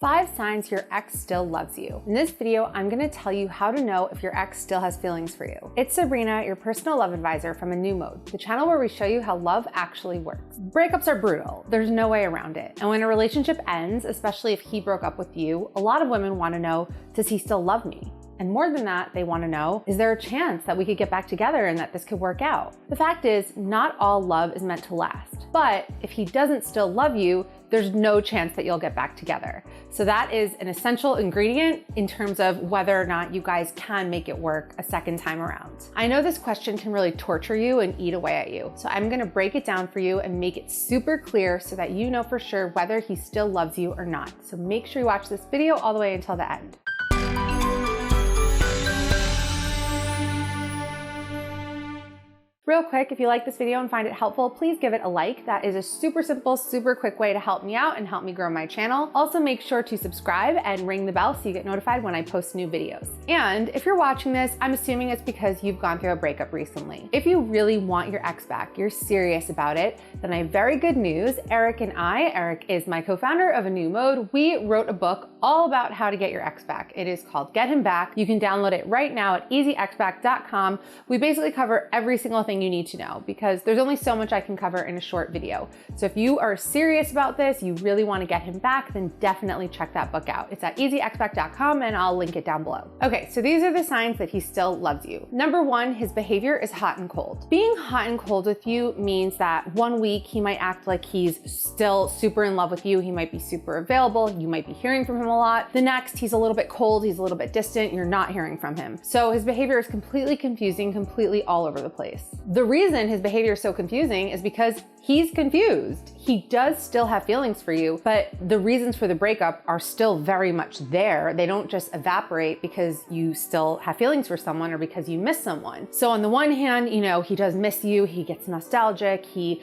5 signs your ex still loves you. In this video, I'm gonna tell you how to know if your ex still has feelings for you. It's Sabrina, your personal love advisor from A New Mode, the channel where we show you how love actually works. Breakups are brutal. There's no way around it. And when a relationship ends, especially if he broke up with you, a lot of women wanna know, does he still love me? And more than that, they want to know, is there a chance that we could get back together and that this could work out? The fact is, not all love is meant to last. But if he doesn't still love you, there's no chance that you'll get back together. So that is an essential ingredient in terms of whether or not you guys can make it work a second time around. I know this question can really torture you and eat away at you. So I'm gonna break it down for you and make it super clear so that you know for sure whether he still loves you or not. So make sure you watch this video all the way until the end. Real quick, if you like this video and find it helpful, please give it a like. That is a super simple, super quick way to help me out and help me grow my channel. Also make sure to subscribe and ring the bell so you get notified when I post new videos. And if you're watching this, I'm assuming it's because you've gone through a breakup recently. If you really want your ex back, you're serious about it, then I have very good news. Eric is my co-founder of A New Mode. We wrote a book all about how to get your ex back. It is called Get Him Back. You can download it right now at easyexback.com. We basically cover every single thing you need to know because there's only so much I can cover in a short video. So if you are serious about this, you really want to get him back, then definitely check that book out. It's at easyexback.com and I'll link it down below. Okay, so these are the signs that he still loves you. Number 1, his behavior is hot and cold. Being hot and cold with you means that one week he might act like he's still super in love with you. He might be super available. You might be hearing from him a lot. The next, he's a little bit cold. He's a little bit distant. You're not hearing from him. So his behavior is completely confusing, completely all over the place. The reason his behavior is so confusing is because he's confused. He does still have feelings for you, but the reasons for the breakup are still very much there. They don't just evaporate because you still have feelings for someone or because you miss someone. So on the one hand, he does miss you, he gets nostalgic, he,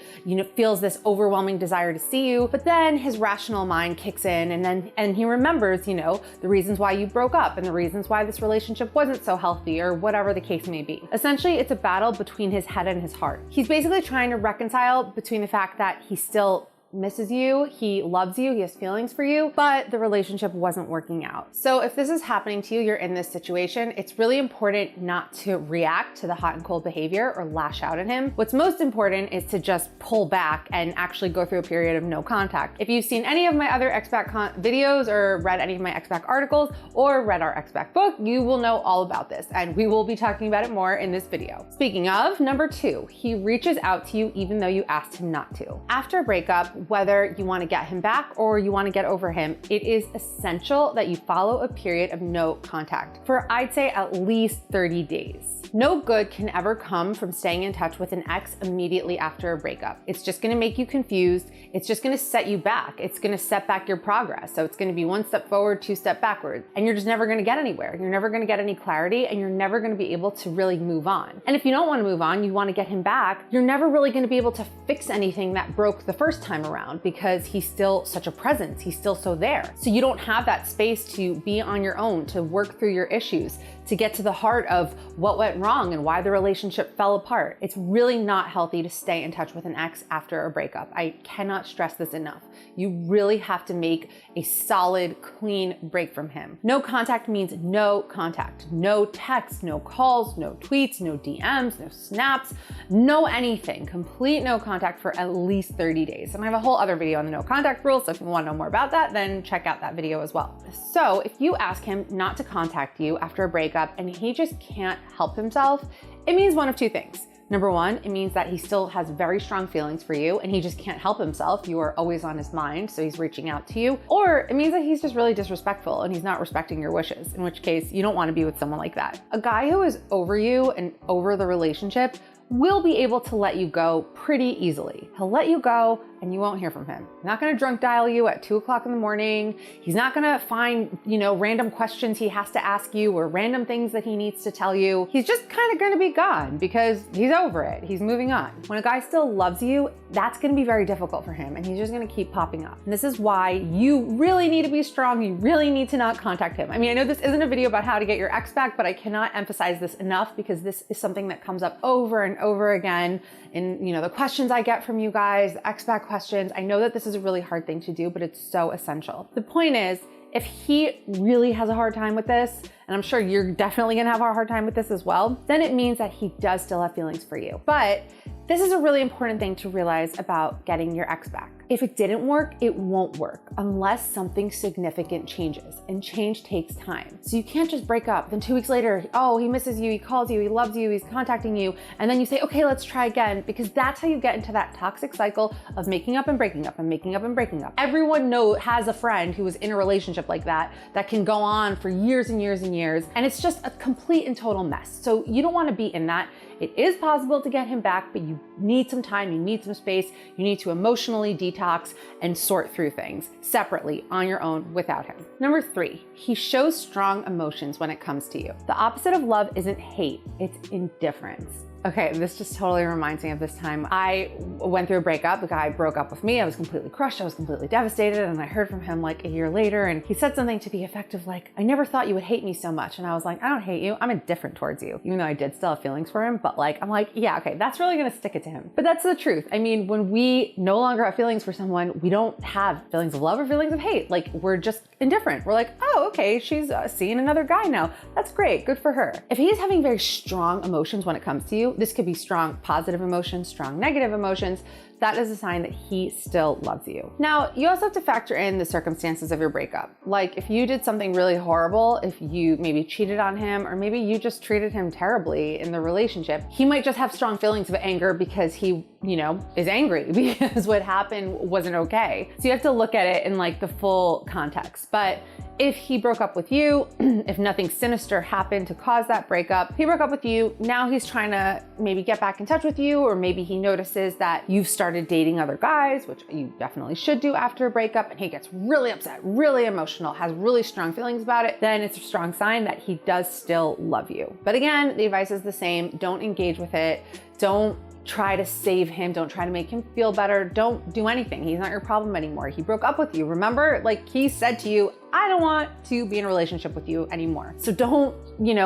feels this overwhelming desire to see you, but then his rational mind kicks in and he remembers, the reasons why you broke up and the reasons why this relationship wasn't so healthy or whatever the case may be. Essentially, it's a battle between his head and his heart. He's basically trying to reconcile between the fact that he still misses you, he loves you, he has feelings for you, but the relationship wasn't working out. So if this is happening to you, you're in this situation, it's really important not to react to the hot and cold behavior or lash out at him. What's most important is to just pull back and actually go through a period of no contact. If you've seen any of my other ex-back videos or read any of my ex-back articles or read our ex-back book, you will know all about this and we will be talking about it more in this video. Speaking of, number 2, he reaches out to you even though you asked him not to. After a breakup, whether you want to get him back or you want to get over him, it is essential that you follow a period of no contact for, I'd say, at least 30 days. No good can ever come from staying in touch with an ex immediately after a breakup. It's just going to make you confused. It's just going to set you back. It's going to set back your progress. So it's going to be 1 step forward, 2 steps backward, and you're just never going to get anywhere. You're never going to get any clarity and you're never going to be able to really move on. And if you don't want to move on, you want to get him back, you're never really going to be able to fix anything that broke the first time around because he's still such a presence. He's still so there. So you don't have that space to be on your own, to work through your issues, to get to the heart of what went wrong and why the relationship fell apart. It's really not healthy to stay in touch with an ex after a breakup. I cannot stress this enough. You really have to make a solid, clean break from him. No contact means no contact. No texts, no calls, no tweets, no DMs, no snaps, no anything. Complete no contact for at least 30 days. And I have a whole other video on the no contact rule, so if you want to know more about that, then check out that video as well. So if you ask him not to contact you after a breakup and he just can't help himself, it means one of 2 things. Number 1, it means that he still has very strong feelings for you and he just can't help himself. You are always on his mind, so he's reaching out to you. Or it means that he's just really disrespectful and he's not respecting your wishes, in which case you don't want to be with someone like that. A guy who is over you and over the relationship will be able to let you go pretty easily. He'll let you go and you won't hear from him. He's not gonna drunk dial you at 2 o'clock in the morning. He's not gonna find, random questions he has to ask you or random things that he needs to tell you. He's just kind of gonna be gone because he's over it. He's moving on. When a guy still loves you, that's gonna be very difficult for him and he's just gonna keep popping up. And this is why you really need to be strong. You really need to not contact him. I mean, I know this isn't a video about how to get your ex back, but I cannot emphasize this enough because this is something that comes up over and over again in the questions I get from you guys, the ex back questions. I know that this is a really hard thing to do, but it's so essential. The point is, If he really has a hard time with this, and I'm sure you're definitely gonna have a hard time with this as well, then it means that he does still have feelings for you. But this is a really important thing to realize about getting your ex back. If it didn't work, it won't work unless something significant changes, and change takes time. So you can't just break up, then 2 weeks later, oh, he misses you, he calls you, he loves you, he's contacting you, and then you say, okay, let's try again, because that's how you get into that toxic cycle of making up and breaking up and making up and breaking up. Everyone has a friend who was in a relationship like that can go on for years and years and years, and it's just a complete and total mess. So you don't want to be in that. It is possible to get him back, but you need some time, you need some space, you need to emotionally detox and sort through things separately on your own without him. Number 3, he shows strong emotions when it comes to you. The opposite of love isn't hate, it's indifference. Okay, this just totally reminds me of this time I went through a breakup. The guy broke up with me. I was completely crushed. I was completely devastated. And I heard from him like a year later, and he said something to the effect of like, I never thought you would hate me so much. And I was like, I don't hate you. I'm indifferent towards you. Even though I did still have feelings for him, but like, I'm like, yeah, okay, that's really gonna stick it to him. But that's the truth. I mean, when we no longer have feelings for someone, we don't have feelings of love or feelings of hate. Like, we're just indifferent. We're like, oh, okay, she's seeing another guy now. That's great, good for her. If he's having very strong emotions when it comes to you, this could be strong positive emotions, strong negative emotions, that is a sign that he still loves you. Now, you also have to factor in the circumstances of your breakup. Like if you did something really horrible, if you maybe cheated on him, or maybe you just treated him terribly in the relationship, he might just have strong feelings of anger because he, is angry because what happened wasn't okay. So you have to look at it in like the full context. But if he broke up with you, if nothing sinister happened to cause that breakup, he broke up with you, now he's trying to maybe get back in touch with you, or maybe he notices that you've started dating other guys, which you definitely should do after a breakup, and he gets really upset, really emotional, has really strong feelings about it, then it's a strong sign that he does still love you. But again, the advice is the same. Don't engage with it. Don't try to save him. Don't try to make him feel better. Don't do anything. He's not your problem anymore. He broke up with you. Remember, like he said to you, I don't want to be in a relationship with you anymore. So don't,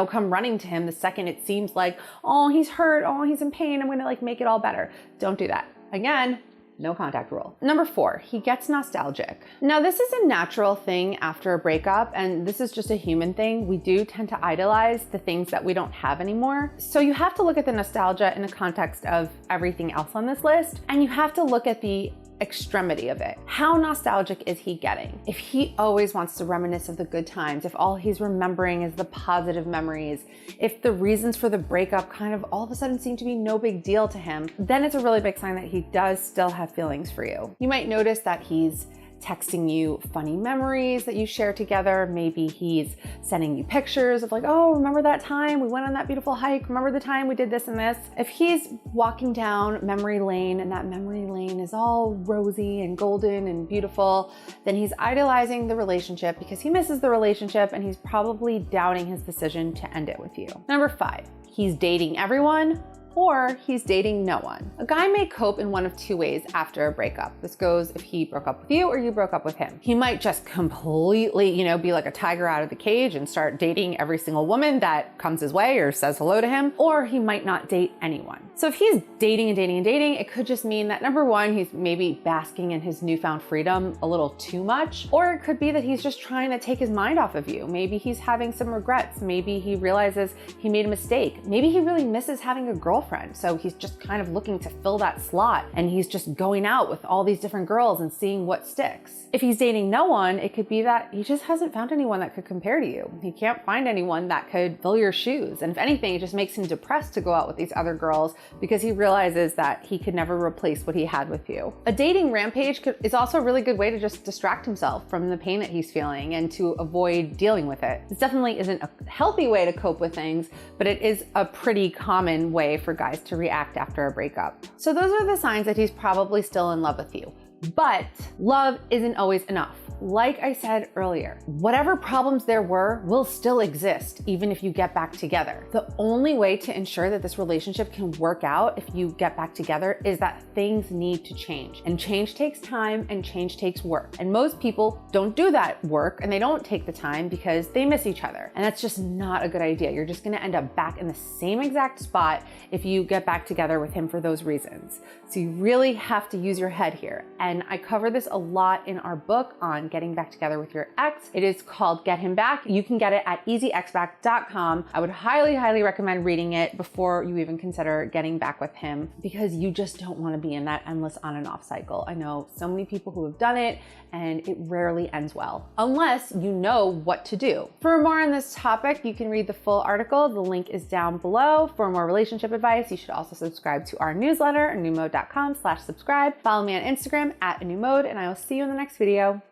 come running to him the second it seems like, oh, he's hurt. Oh, he's in pain. I'm going to make it all better. Don't do that. Again, no contact rule. Number 4, he gets nostalgic. Now, this is a natural thing after a breakup, and this is just a human thing. We do tend to idolize the things that we don't have anymore. So you have to look at the nostalgia in the context of everything else on this list, and you have to look at the extremity of it. How nostalgic is he getting? If he always wants to reminisce of the good times, if all he's remembering is the positive memories, if the reasons for the breakup kind of all of a sudden seem to be no big deal to him, then it's a really big sign that he does still have feelings for you. You might notice that he's texting you funny memories that you share together. Maybe he's sending you pictures of like, oh, remember that time we went on that beautiful hike? Remember the time we did this and this? If he's walking down memory lane and that memory lane is all rosy and golden and beautiful, then he's idolizing the relationship because he misses the relationship, and he's probably doubting his decision to end it with you. Number 5, he's dating everyone, or he's dating no one. A guy may cope in one of 2 ways after a breakup. This goes if he broke up with you or you broke up with him. He might just completely, be like a tiger out of the cage and start dating every single woman that comes his way or says hello to him, or he might not date anyone. So if he's dating and dating and dating, it could just mean that number 1, he's maybe basking in his newfound freedom a little too much, or it could be that he's just trying to take his mind off of you. Maybe he's having some regrets. Maybe he realizes he made a mistake. Maybe he really misses having a girlfriend. So he's just kind of looking to fill that slot, and he's just going out with all these different girls and seeing what sticks. If he's dating no one, it could be that he just hasn't found anyone that could compare to you. He can't find anyone that could fill your shoes. And if anything, it just makes him depressed to go out with these other girls because he realizes that he could never replace what he had with you. A dating rampage is also a really good way to just distract himself from the pain that he's feeling and to avoid dealing with it. This definitely isn't a healthy way to cope with things, but it is a pretty common way for guys to react after a breakup. So those are the signs that he's probably still in love with you. But love isn't always enough. Like I said earlier, whatever problems there were will still exist even if you get back together. The only way to ensure that this relationship can work out if you get back together is that things need to change. And change takes time, and change takes work. And most people don't do that work, and they don't take the time because they miss each other. And that's just not a good idea. You're just gonna end up back in the same exact spot if you get back together with him for those reasons. So you really have to use your head here. And I cover this a lot in our book on on getting back together with your ex. It is called Get Him Back. You can get it at easyexback.com. I would highly recommend reading it before you even consider getting back with him, because you just don't want to be in that endless on and off cycle. I know so many people who have done it, and it rarely ends well, unless you know what to do. For more on this topic, you can read the full article. The link is down below. For more relationship advice, you should also subscribe to our newsletter, anewmode.com/subscribe. Follow me on Instagram @anewmode, and I will see you in the next video.